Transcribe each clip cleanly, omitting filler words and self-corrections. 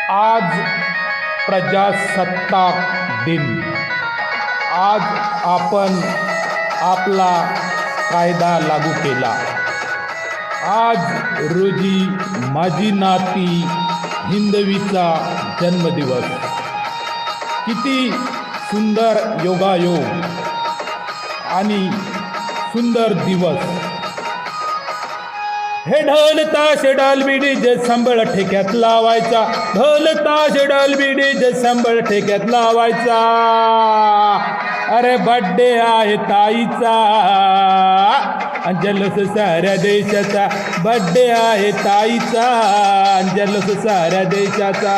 आज प्रजासत्ताक दिन। आज आपण आपला कायदा लागू केला। आज रोजी माझी नाती हिंदवीचा जन्मदिवस। किती सुंदर योगायोग आणि सुंदर दिवस। हे ढोल ताश डाल डीजे संबळ ठेक्यात लावायचा। ढोल ताश डाल डीजे संबळ ठेक्यात लावायचा। अरे बड्डे आहे ताईचा, जल्लोष साऱ्या देशाचा। बड्डे आहे ताईचा, जल्लोष साऱ्या देशाचा।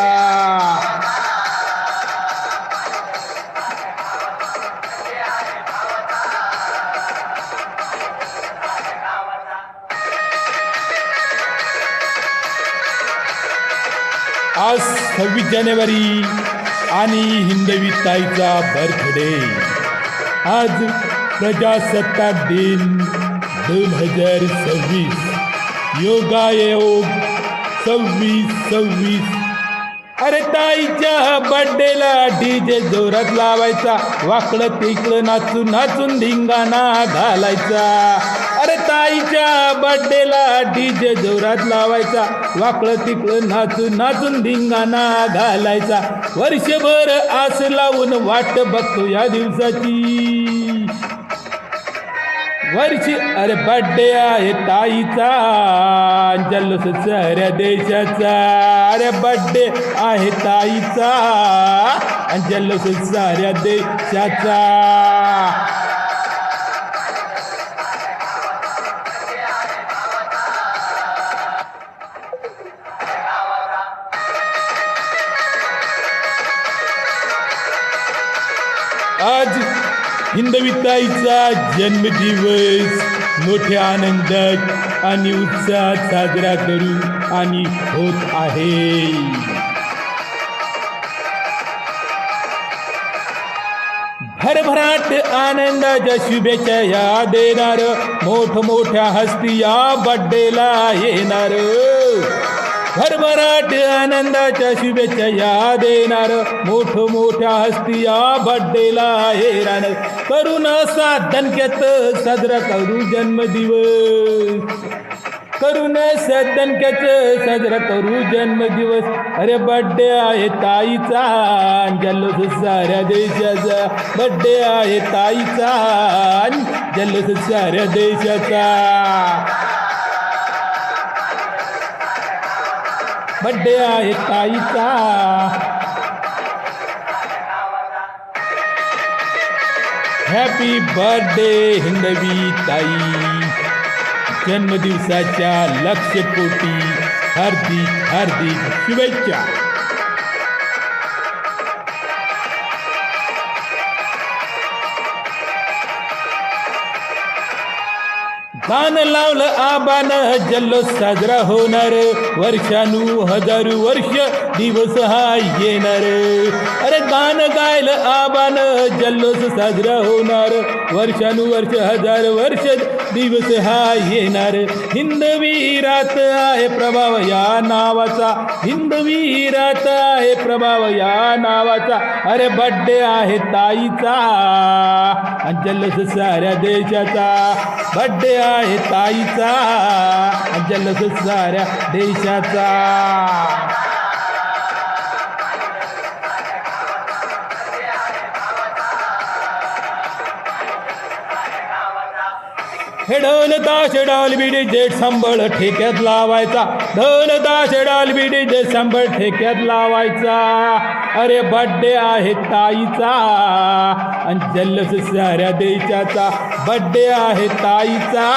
आज 26 जानेवारी आणि हिंदवी ताईचा बर्थडे। आज प्रजासत्ताक दिन 2026। योगायोग 26-26। अरे ताईच्या बड्डेला डीजे जोरात लावायचा। वाकडं तिकडं नाचून नाचून धिंगाणा घालायचा। अरे ताईच्या बड्डेला डीजे जोरात लावायचा। वाकडं तिकडं नाचून नाचून धिंगाणा घालायचा। वर्षभर आस लावून वाट बघतो या दिवसाची। अरे बड्डे आहे ताईचा, जल्लोष साऱ्या देशाचा। अरे बड्डे आहे ताईचा, जल्लोष साऱ्या देशाचा। आज हिंदवी ताईचा जन्मदिवस मोठ्या आनंदात आणि उत्साहात साजरा करू आणि होत आहे। भरभराट आनंदाच्या शुभेच्छा या देणार। मोठमोठ्या हस्ती या बड्डेला येणार। भरभराट आनंदाच्या शुभेच्छा या देणार। मोठमोठ्या हस्ती या बड्डेला येणार। करून असा दणक्यात साजरा करू जन्मदिवस। करून दणक्यात साजरा करू जन्मदिवस। अरे बड्डे आहे ताईचा, जल्लोष साऱ्या देशाचा। बड्डे आहे ताईचा, जल्लोष साऱ्या देशाचा। बड्डे आहे ताईचा। हॅपी बर्थडे हिंदवी ताई। जन्मदिवसाच्या लक्षकोटी हार्दिक हार्दिक शुभेच्छा। गाणं लावलं आबानं जल्लोष साजरा होणार। वर्षानु हजारो वर्ष दिवस हा येणार। अरे गाणं गायलं आबानं जल्लोष साजरा होणार। वर्षानुवर्ष हजार वर्ष दिवस हा येणार। हिंदवी रात आहे प्रभाव या नावाचा। हिंदवी रात आहे प्रभाव या नावाचा। अरे बड्डे आहे ताईचा, जल्लोष साऱ्या देशाचा। बड्डे आहे ताईचा, जल्लोष साऱ्या देशाचा। हे ढोल ताश डाल डीजे संबळ ठेक्यात लावायचा। ढोल ताश डाल डीजे संबळ ठेक्यात लावायचा। अरे बड्डे आहे ताईचा, जल्लोष साऱ्या देशाचा। बड्डे आहे ताईचा,